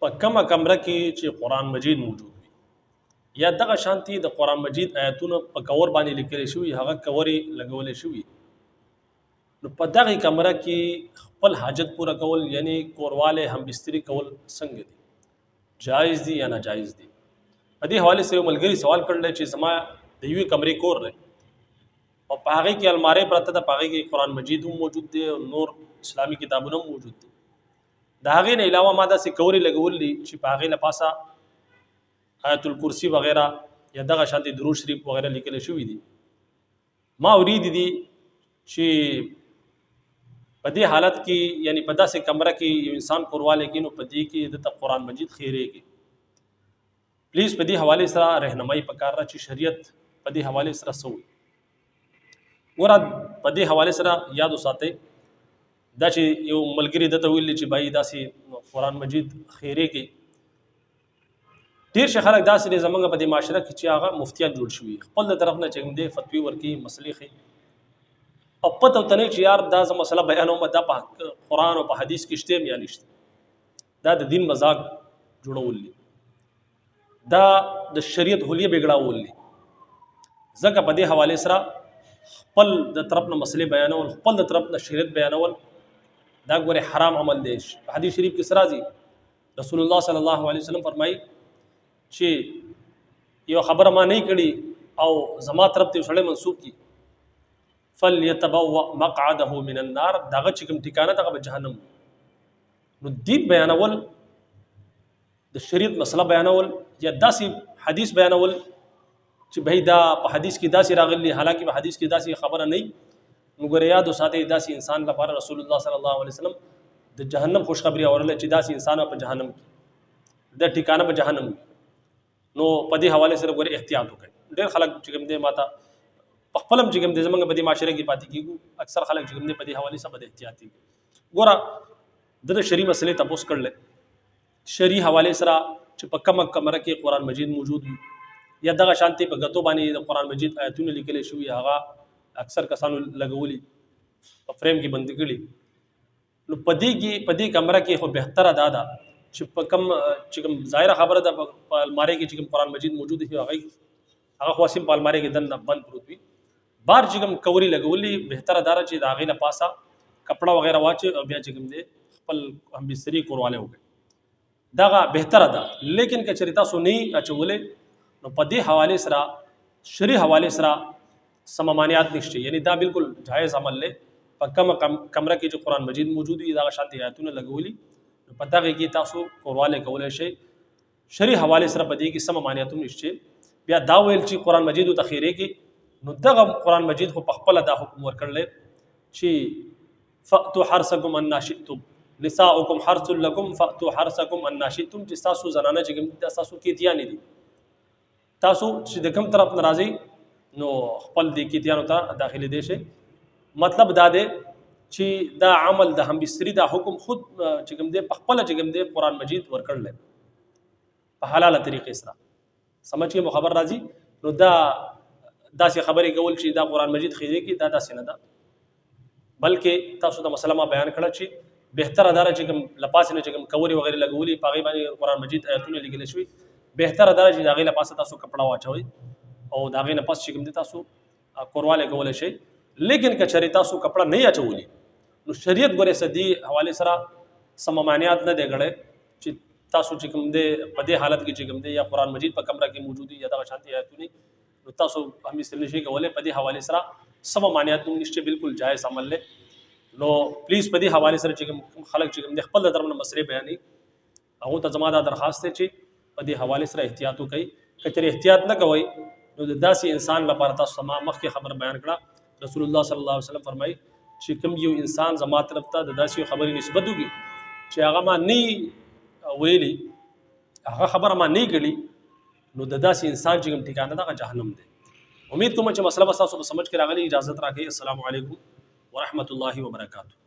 په کومه کمره کې چې قرآن مجید موجود وي یا دغه شانتي د قرآن مجید آیتونه په کور باندې لیکل شوي هغه کورې لګول شوي نو په دغه کمره کې خپل حاجت پوره کول یعنی کورواله هم بستری کول څنګه دي جایز دي یا ناجایز دي په دې حواله سره ملګری سوال کړل چې زما د یوې کمرې کور دی او په هغه کې الماری پرته ده په هغه کې قرآن مجید هم موجود دی او نور اسلامي کتابونه هم موجود دي د هغې نه علاوه ما داسې کورې لګولي چې په هغې له پاسه آیت الکرسی وغیرہ یا دغه شانتي درود شریف وغیرہ لیکل شوي دي ما ورید دي چې په دې حالت کې یعنی په داسې کمره کې یو انسان کورواله کې نو په دې کې د قرآن مجید خیرېږي پلیز په دې حواله سره رهنمایي پکار را چې شریعت په دې حواله سره سو ګوره په دې حواله سره یاد وساتئ دا چې یو ملګری دته ویل چې بای داسې قرآن مجید خیرېږي ډېر شه خلک داسې دي زمونږ په دې معاشره کې چې هغه مفتیان جوړ شوي خپل د طرف نه چې کوم دی فتوی ورکوي مسلې ښیي او پته ورته نه چې یار دا زه مسله بیانوم دا په قرآن او په حدیث کې شته یا نشته دا د دین مذاق جوړول دي دا د شریعت حلیه بګړاول دي ځکه په دې حواله سره خپل د طرف نه مسلې بیانول خپل د طرف نه شریعت بیانول دا ګوره حرام عمل دی حدیث شریف کې سره راځي رسول الله صلی الله علیه وسلم فرمایي چې یو خبره ما نه کړي او زما طرف ته سړی منسوب کی فليتبوأ مقعده من النار دغه چې کوم ټکانه دغه جهنم نو دین بیانول د شریعت مسله بیانول یا داسې حدیث بیانول چې به دا په حدیث کې داسې راغلی حالانکه په حدیث کې داسې خبره نه نو ګره یاد وساتئ داسې انسان لپاره رسول الله صلی الله علیه وسلم د جهنم خوشخبری اورله چې داسې انسان په جهنم کې د ټکانه په جهنم نو په دې حواله سره ګوره احتیاط وکړئ ډېر خلک چې کوم دی ماته په خپلم چې کوم دی زمونږ په دې معاشره کې پاتې کېږو اکثر خلک چې کوم دی په دې حواله سره بد احتیاطي ګوره د شرعي مسلې تاسو کړل شرعي حواله سره چې په کومه کمره کې قرآن مجید موجود وي یا دغه شانتي په غتو باندې د قرآن مجید آیتونه لیکل شوي هغه اکثر کسانو لګولي په فریم کې بند کړي نو په دې کمره کې خو بهتره ده چې په کوم ظاهره خبره ده په الماری کې چې کوم قرآن مجید موجود وي هغه خو سیم په الماری کې دنه بند پروت وي بار چې کوم کوري لګولي بهتره ده چې د هغې نه پاسه کپڑا وغیرہ واچي او بیا چې کوم دی خپل هم بستري کورواله وکړي دغه بهتره ده لیکن که چېرې تاسو نه اچولې نو په دې حواله سره شرعي حواله سره سم مانعات نشته یعنی دا بالکل جایز عمل له په کومه کمره کې چې قرآن مجید موجود وي دا شانتي آیتونه لګولي په دغه کې تاسو کورواله کولای شئ شرعي حواله سره په دې کې سم مانعات نشته بیا دا ویل چې قرآن مجید ته خیرېږي نو دغه قرآن مجید خو په خپل دا حکم ورکړل چې فأتوا حرثکم ان شئتم نساؤکم حرث لکم فأتوا حرثکم ان شئتم چې تاسو زنانه چې کوم تاسو کې دیانې دي تاسو چې د کوم طرف ناراضي نو خپل د کیتیانو ته داخلي دي شي مطلب دا دی چې دا عمل د هم بستری دا حکم خود چې کوم دی په خپل چې کوم دی قرآن مجید ورکړل په حلاله طریقې سره سمجھ کې خبر راځي نو دا داسې خبرې کول چې دا قرآن مجید خېږي کې دا داسې نه ده بلکې تاسو ته مسله ما بیان کړه چې بهتره ده چې کوم لپاسې نه چې کوم کوري وغیرہ لګولي په هغې باندې قرآن مجید آیتونه لیکل شوي بهتره ده چې د هغې لپاسه تاسو کپڑا واچوئ او د هغې نه پس چې کوم دی تاسو کورواله کولی شئ لیکن که چېرې تاسو کپڑا نه اچولي نو شریعت ګورې سدي حوالې سره سم مانعات نه دی ګړی چې تاسو چې کوم دی په دې حالت کې چې کوم دی یا قرآن مجید په کمره کې موجود یا دغه شانتي آیتونه نو تاسو هم استعمال نشئ کولی په دې حوالې سره سم مانعات نشته بالکل جایز عمل دی نو پلیز په دې حوالې سره چې کوم خلک چې کوم دی خپل د طرف نه مسلې بیانوي هغو ته زما دا درخواست دی چې په دې حوالې سره احتیاط وکړئ که چېرې احتیاط نه کوئ نو د داسې انسان لپاره تاسو ما مخکې خبر بیان کړه رسول الله صلی الله علیه وسلم فرمایي چې کوم یو انسان زما طرف ته د داسې خبرې نسبت وکړي چې هغه ما نه ویلي هغه خبره ما نه کړي نو د داسې انسان چې کوم ټکانه ده هغه جهنم دی امید کوم چې مسله به تاسو په سمجھ کې راغلی اجازت راکړئ السلام علیکم ورحمۃ اللہ وبرکاتہ